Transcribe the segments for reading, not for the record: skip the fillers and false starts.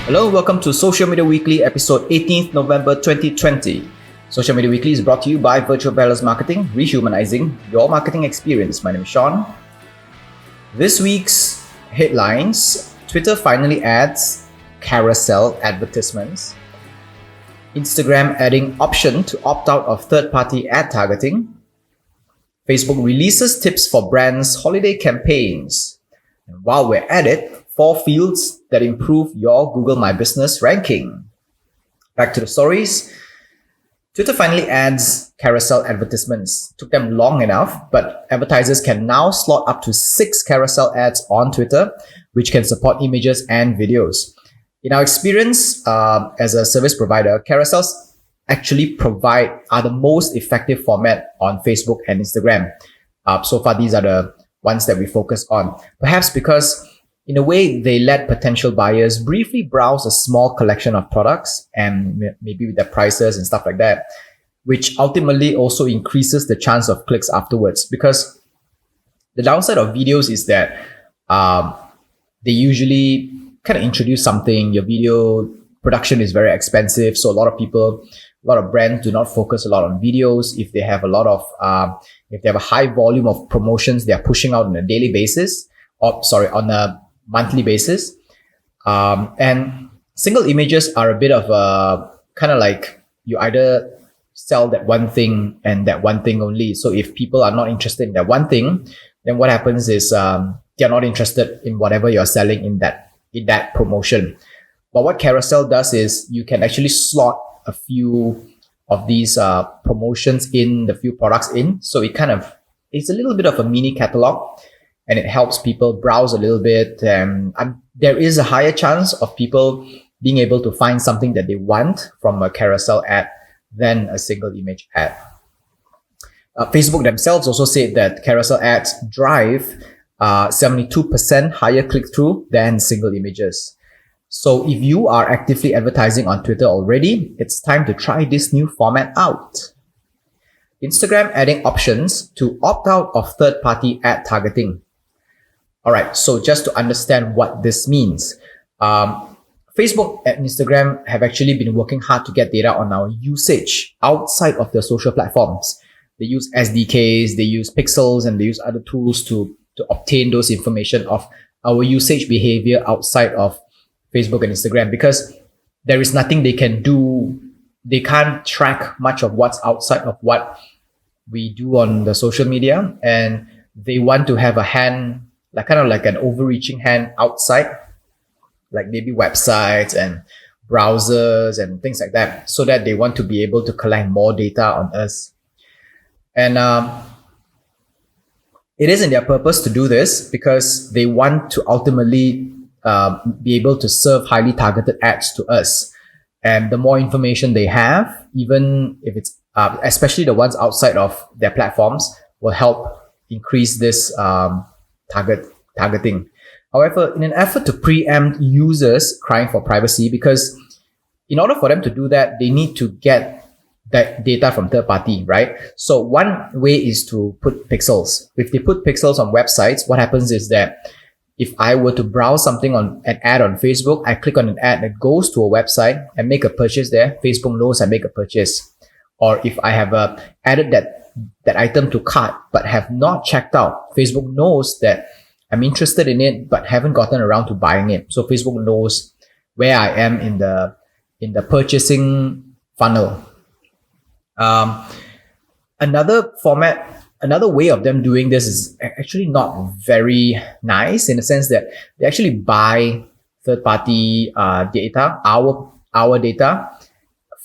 Hello, welcome to Social Media Weekly, episode 18th November 2020. Social Media Weekly is brought to you by Virtual Balance Marketing, rehumanizing your marketing experience. My name is Sean. This week's headlines: Twitter finally adds carousel advertisements. Instagram adding option to opt out of third-party ad targeting. Facebook releases tips for brands' holiday campaigns. And while we're at it, 4 fields that improve your Google My Business ranking. Back to the stories. Twitter finally adds carousel advertisements. Took them long enough, but advertisers can now slot up to 6 carousel ads on Twitter, which can support images and videos. In our experience as a service provider, carousels actually are the most effective format on Facebook and Instagram. So far, these are the ones that we focus on. Perhaps because in a way, they let potential buyers briefly browse a small collection of products and maybe with their prices and stuff like that, which ultimately also increases the chance of clicks afterwards. Because the downside of videos is that they usually kind of introduce something. Your video production is very expensive. So a lot of brands do not focus a lot on videos. If they have if they have a high volume of promotions they are pushing out on a daily basis, on a monthly basis. And single images are a bit of a kind of like you either sell that one thing and that one thing only. So if people are not interested in that one thing, then what happens is they're not interested in whatever you're selling in that promotion. But what carousel does is you can actually slot a few of these promotions in, the few products in. So it's a little bit of a mini catalog, and it helps people browse a little bit. And there is a higher chance of people being able to find something that they want from a carousel ad than a single image ad. Facebook themselves also said that carousel ads drive 72% higher click-through than single images. So if you are actively advertising on Twitter already, it's time to try this new format out. Instagram adding options to opt out of third-party ad targeting. All right, so just to understand what this means, Facebook and Instagram have actually been working hard to get data on our usage outside of their social platforms. They use SDKs, they use pixels, and they use other tools to obtain those information of our usage behavior outside of Facebook and Instagram, because there is nothing they can do. They can't track much of what's outside of what we do on the social media, and they want to have a hand, kind of like an overreaching hand outside, like maybe websites and browsers and things like that, so that they want to be able to collect more data on us. And it is in their purpose to do this because they want to ultimately be able to serve highly targeted ads to us. And the more information they have, even if it's especially the ones outside of their platforms, will help increase this targeting. However, in an effort to preempt users crying for privacy, because in order for them to do that, they need to get that data from third party, right? So one way is to put pixels. If they put pixels on websites, what happens is that if I were to browse something on an ad on Facebook, I click on an ad that goes to a website and make a purchase there, Facebook knows I make a purchase. Or if I have added that item to cart but have not checked out, Facebook knows that I'm interested in it but haven't gotten around to buying it. So Facebook knows where I am in the purchasing funnel. Another way of them doing this is actually not very nice, in the sense that they actually buy third-party data, our data,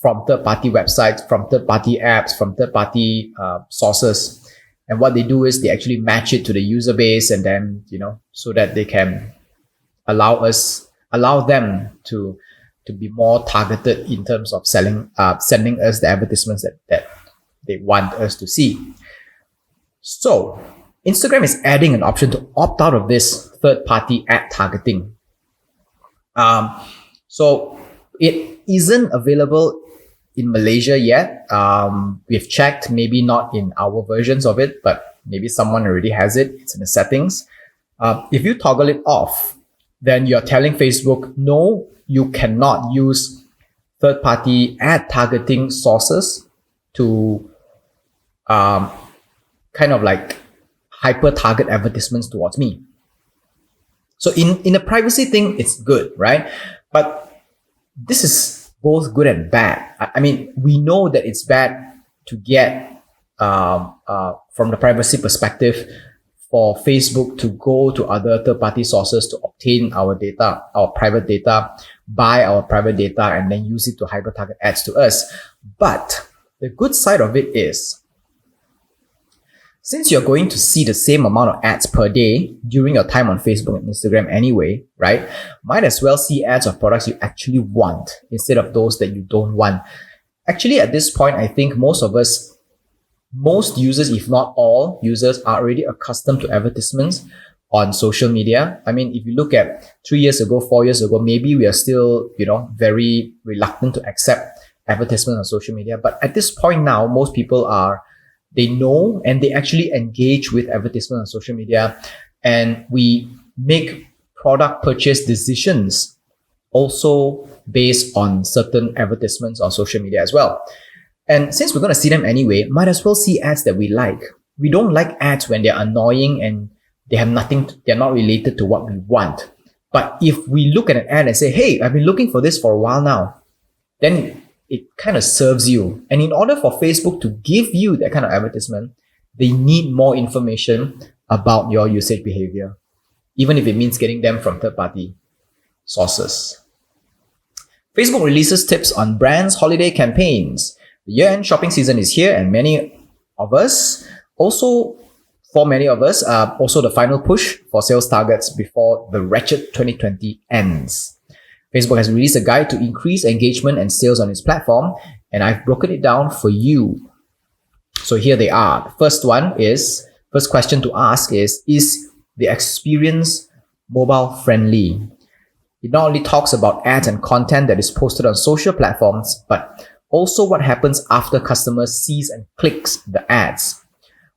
from third-party websites, from third-party apps, from third-party sources. And what they do is they actually match it to the user base, and then, so that they can allow them to be more targeted in terms of sending us the advertisements that they want us to see. So Instagram is adding an option to opt out of this third-party ad targeting. So it isn't available in Malaysia yet. We've checked, maybe not in our versions of it, but maybe someone already has it. It's in the settings. If you toggle it off, then you're telling Facebook, no, you cannot use third-party ad targeting sources to kind of like hyper-target advertisements towards me. So in a privacy thing, it's good, right? But this is both good and bad. I mean, we know that it's bad to get, from the privacy perspective, for Facebook to go to other third-party sources to obtain our data, our private data, buy our private data, and then use it to hyper-target ads to us. But the good side of it is, since you're going to see the same amount of ads per day during your time on Facebook and Instagram anyway, right? Might as well see ads of products you actually want instead of those that you don't want. Actually, at this point, I think most users, if not all users, are already accustomed to advertisements on social media. I mean, if you look at 3 years ago, 4 years ago, maybe we are still, very reluctant to accept advertisements on social media. But at this point now, most people they know and they actually engage with advertisements on social media. And we make product purchase decisions also based on certain advertisements on social media as well. And since we're going to see them anyway, might as well see ads that we like. We don't like ads when they're annoying and they're not related to what we want. But if we look at an ad and say, hey, I've been looking for this for a while now, then it kind of serves you. And in order for Facebook to give you that kind of advertisement, they need more information about your usage behavior, even if it means getting them from third-party sources. Facebook releases tips on brands' holiday campaigns. The year-end shopping season is here, and for many of us, also the final push for sales targets before the wretched 2020 ends. Facebook has released a guide to increase engagement and sales on its platform, and I've broken it down for you. So here they are. The first question to ask is the experience mobile friendly? It not only talks about ads and content that is posted on social platforms, but also what happens after customers sees and clicks the ads,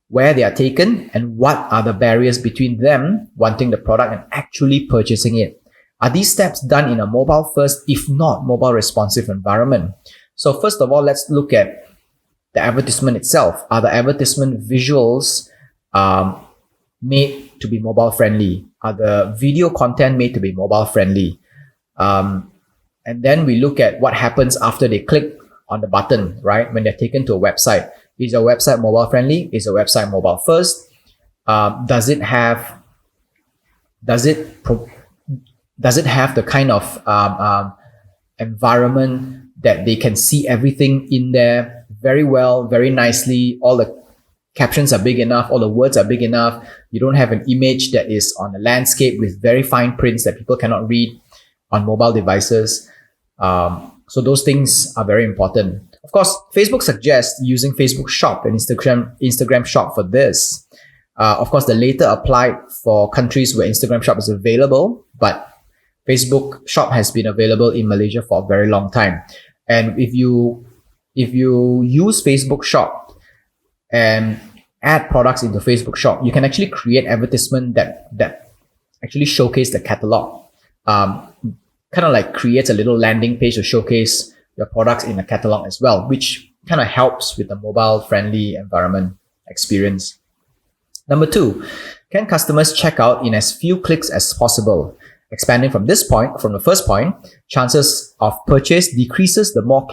where they are taken, and what are the barriers between them wanting the product and actually purchasing it. Are these steps done in a mobile-first, if not mobile-responsive environment? So first of all, let's look at the advertisement itself. Are the advertisement visuals made to be mobile-friendly? Are the video content made to be mobile-friendly? And then we look at what happens after they click on the button, right? When they're taken to a website. Is your website mobile-friendly? Is your website mobile-first? Does it have the kind of environment that they can see everything in there very well, very nicely? All the captions are big enough, all the words are big enough. You don't have an image that is on a landscape with very fine prints that people cannot read on mobile devices. So those things are very important. Of course, Facebook suggests using Facebook Shop and Instagram Shop for this. Of course, the latter applied for countries where Instagram Shop is available, but Facebook Shop has been available in Malaysia for a very long time. And if you use Facebook Shop and add products into Facebook Shop, you can actually create advertisement that actually showcase the catalog. Kind of like creates a little landing page to showcase your products in the catalog as well, which kind of helps with the mobile-friendly environment experience. Number 2, can customers check out in as few clicks as possible? Expanding from the first point, chances of purchase decreases the more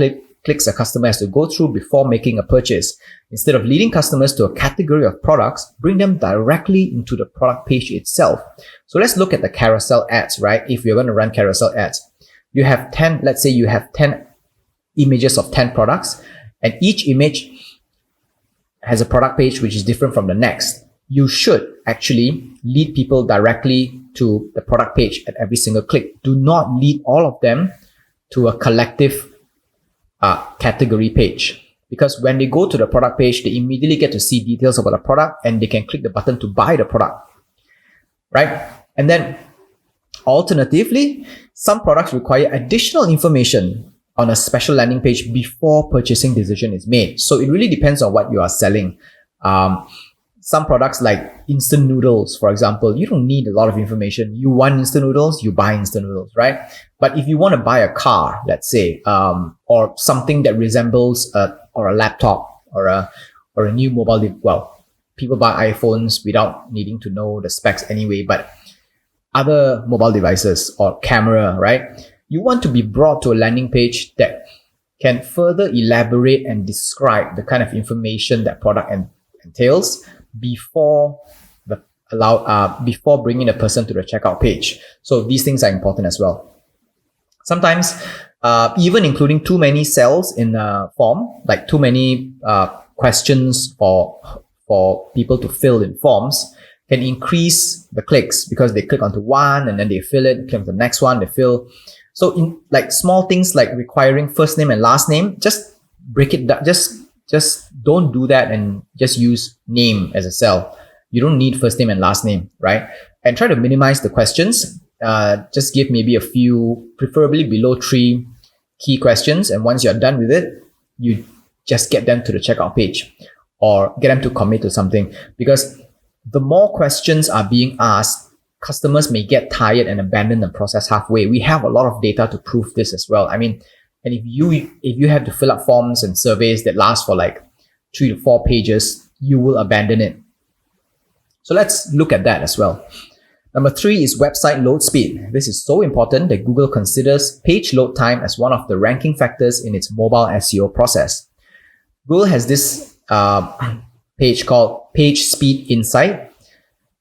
clicks a customer has to go through before making a purchase. Instead of leading customers to a category of products, bring them directly into the product page itself. So let's look at the carousel ads, right? If you're going to run carousel ads, let's say you have 10 images of 10 products, and each image has a product page which is different from the next. You should actually lead people directly to the product page at every single click. Do not lead all of them to a collective category page, because when they go to the product page, they immediately get to see details about the product and they can click the button to buy the product, right? And then alternatively, some products require additional information on a special landing page before purchasing decision is made. So it really depends on what you are selling. some products like instant noodles, for example, you don't need a lot of information. You want instant noodles, you buy instant noodles, right? But if you want to buy a car, let's say, or something that resembles a laptop or a new mobile well, people buy iPhones without needing to know the specs anyway, but other mobile devices or camera, right? You want to be brought to a landing page that can further elaborate and describe the kind of information that product entails before before bringing a person to the checkout page. So these things are important as well. Sometimes, even including too many cells in a form, like too many questions for people to fill in forms, can increase the clicks because they click onto one and then they fill it, click on the next one, they fill. So in like small things like requiring first name and last name, just break it down. Just don't do that and just use name as a cell. You don't need first name and last name, right? And try to minimize the questions. Just give maybe a few, preferably below 3 key questions. And once you're done with it, you just get them to the checkout page or get them to commit to something. Because the more questions are being asked, customers may get tired and abandon the process halfway. We have a lot of data to prove this as well. I mean, and if you have to fill up forms and surveys that last for like 3 to 4 pages, you will abandon it. So let's look at that as well. Number 3 is website load speed. This is so important that Google considers page load time as one of the ranking factors in its mobile SEO process. Google has this page called Page Speed Insight,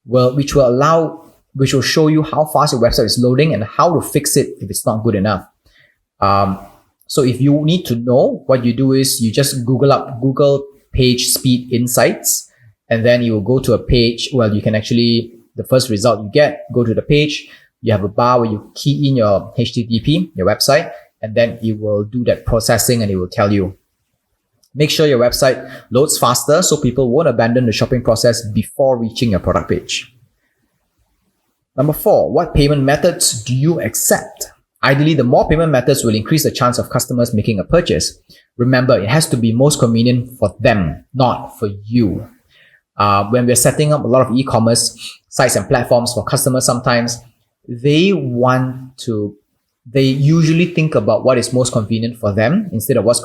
which will show you how fast your website is loading and how to fix it if it's not good enough. So if you need to know, what you do is you just Google Page Speed Insights, and then you will go to a page. Well, you can actually, the first result you get, go to the page, you have a bar where you key in your HTTP, your website, and then it will do that processing and it will tell you. Make sure your website loads faster so people won't abandon the shopping process before reaching your product page. Number 4, what payment methods do you accept? Ideally, the more payment methods will increase the chance of customers making a purchase. Remember, it has to be most convenient for them, not for you. When we're setting up a lot of e-commerce sites and platforms for customers, sometimes they usually think about what is most convenient for them instead of what's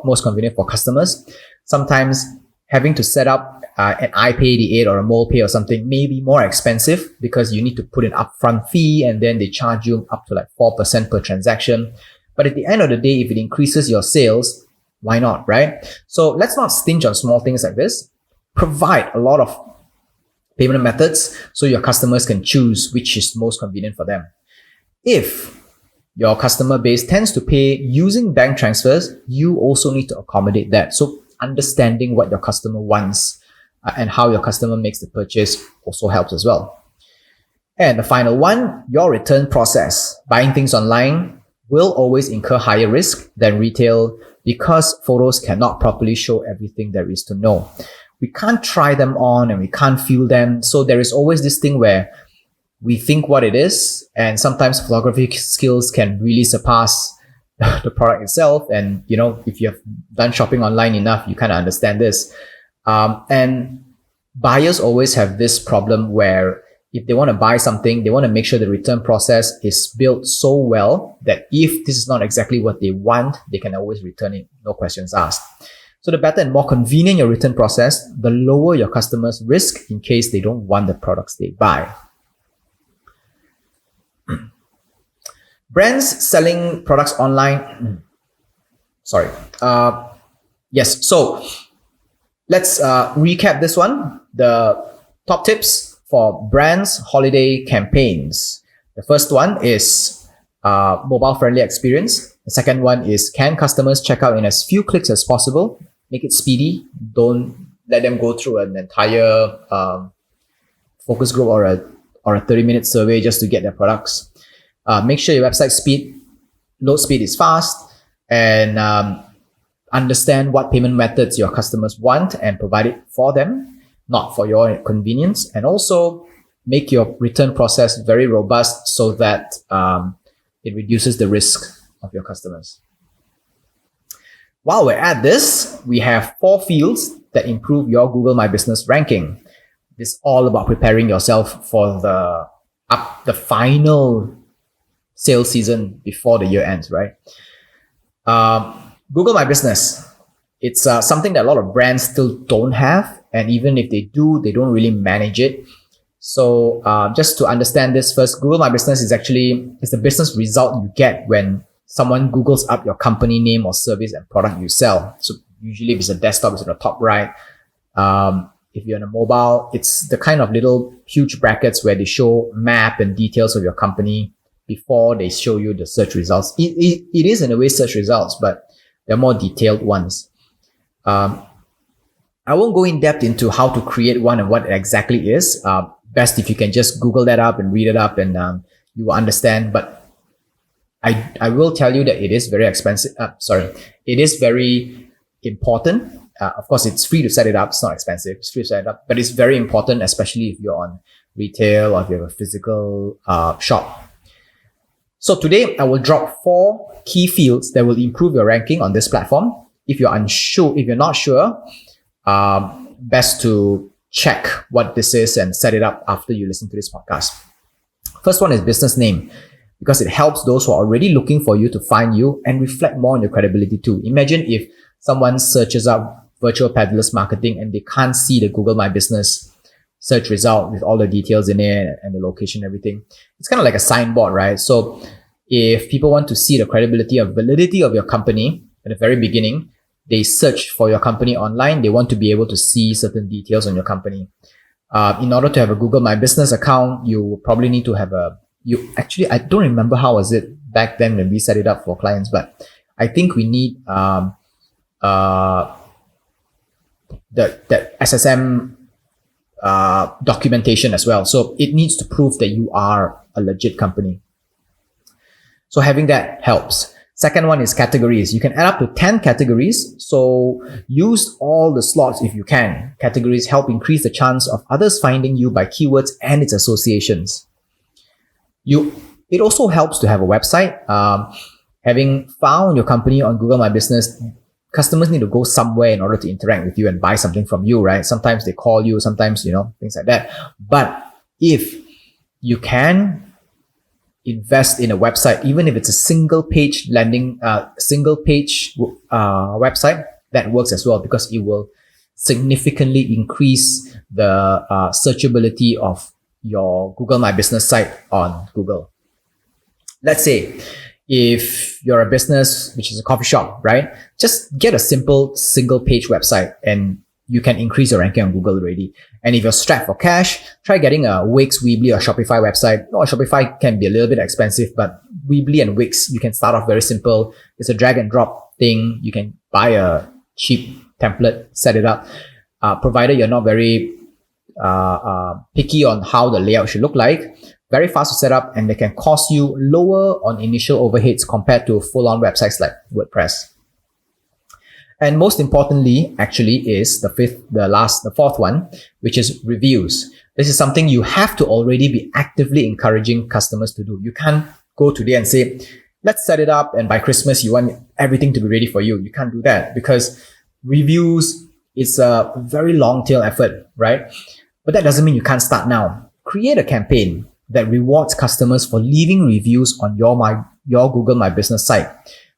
most convenient for customers. Sometimes having to set up an iPay88 or a MolePay or something may be more expensive because you need to put an upfront fee and then they charge you up to like 4% per transaction. But at the end of the day, if it increases your sales, why not, right? So let's not stinge on small things like this. Provide a lot of payment methods so your customers can choose which is most convenient for them. If your customer base tends to pay using bank transfers, you also need to accommodate that. So understanding what your customer wants and how your customer makes the purchase also helps as well. And the final one, your return process. Buying things online will always incur higher risk than retail because photos cannot properly show everything there is to know. We can't try them on and we can't feel them. So there is always this thing where we think what it is, and sometimes photography skills can really surpass the product itself. And if you have done shopping online enough, you kind of understand this. And buyers always have this problem where if they want to buy something, they want to make sure the return process is built so well that if this is not exactly what they want, they can always return it, no questions asked. So the better and more convenient your return process, the lower your customers' risk in case they don't want the products they buy. Brands selling products online. Yes, so let's recap this one. The top tips for brands' holiday campaigns. The first one is mobile-friendly experience. The second one is, can customers check out in as few clicks as possible? Make it speedy. Don't let them go through an entire focus group or a 30-minute survey just to get their products. Make sure your website load speed is fast, and understand what payment methods your customers want and provide it for them, not for your convenience. And also make your return process very robust so that it reduces the risk of your customers. While we're at this, we have 4 fields that improve your Google My Business ranking. This is all about preparing yourself for the final sales season before the year ends, right? Google My Business. It's something that a lot of brands still don't have, and even if they do, they don't really manage it. So just to understand this first, Google My Business is the business result you get when someone Googles up your company name or service and product you sell. So usually if it's a desktop, it's in the top right. If you're on a mobile, it's the kind of little huge brackets where they show map and details of your company before they show you the search results. It is in a way search results, but they're more detailed ones. I won't go in depth into how to create one and what it exactly is. Best if you can just Google that up and read it up, and you will understand. But I will tell you that it is very expensive. It is very important. Of course, it's free to set it up. It's not expensive. It's free to set it up, but it's very important, especially if you're on retail or if you have a physical shop. So today I will drop 4 key fields that will improve your ranking on this platform. If you're not sure, best to check what this is and set it up after you listen to this podcast. First one is business name, because it helps those who are already looking for you to find you and reflect more on your credibility too. Imagine if someone searches up virtual peddlers marketing and they can't see the Google My Business search result with all the details in it and the location, everything. It's kind of like a signboard, right? So if people want to see the credibility or validity of your company at the very beginning, they search for your company online, they want to be able to see certain details on your company. In order to have a Google My Business account, you will probably need to have I don't remember how was it back then when we set it up for clients, but I think we need that SSM documentation as well. So it needs to prove that you are a legit company. So having that helps. Second one is categories. You can add up to 10 categories. So use all the slots if you can. Categories help increase the chance of others finding you by keywords and its associations. It also helps to have a website. Having found your company on Google My Business, customers need to go somewhere in order to interact with you and buy something from you, right? Sometimes they call you, sometimes, things like that. But if you can invest in a website, even if it's a single page website, that works as well, because it will significantly increase the searchability of your Google My Business site on Google. Let's say if you're a business which is a coffee shop, right? Just get a simple single page website and you can increase your ranking on Google already. And if you're strapped for cash, try getting a Wix, Weebly, or Shopify website. No, Shopify can be a little bit expensive, but Weebly and Wix, you can start off very simple. It's a drag and drop thing. You can buy a cheap template, set it up, provided you're not very picky on how the layout should look like. Very fast to set up, and they can cost you lower on initial overheads compared to full-on websites like WordPress. And most importantly, actually, is the fourth one, which is reviews. This is something you have to already be actively encouraging customers to do. You can't go today and say, let's set it up, and by Christmas, you want everything to be ready for you. You can't do that, because reviews is a very long tail effort, right? But that doesn't mean you can't start now. Create a campaign that rewards customers for leaving reviews on your Google My Business site.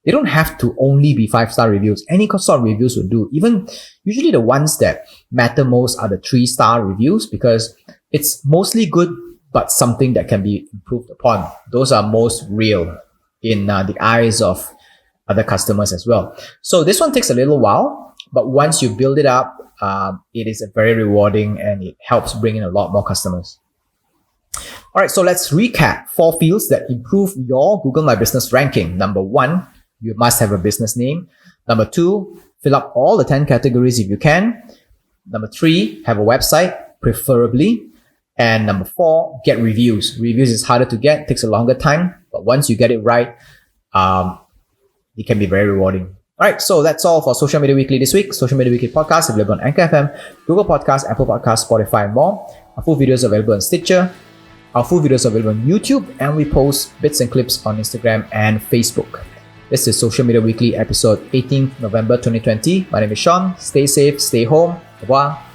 They don't have to only be 5-star reviews. Any sort of reviews will do. Even usually the ones that matter most are the 3-star reviews, because it's mostly good, but something that can be improved upon. Those are most real in the eyes of other customers as well. So this one takes a little while, but once you build it up, it is very rewarding and it helps bring in a lot more customers. All right, so let's recap 4 fields that improve your Google My Business ranking. Number 1, you must have a business name. Number 2, fill up all the 10 categories if you can. Number 3, have a website, preferably. And number 4, get reviews. Reviews is harder to get, takes a longer time, but once you get it right, it can be very rewarding. All right, so that's all for Social Media Weekly this week. Social Media Weekly podcast available on Anchor FM, Google Podcasts, Apple Podcasts, Spotify, and more. Our full videos available on Stitcher. Our full videos available on YouTube, and we post bits and clips on Instagram and Facebook. This is Social Media Weekly episode 18th November 2020. My name is Sean. Stay safe, stay home. Au revoir.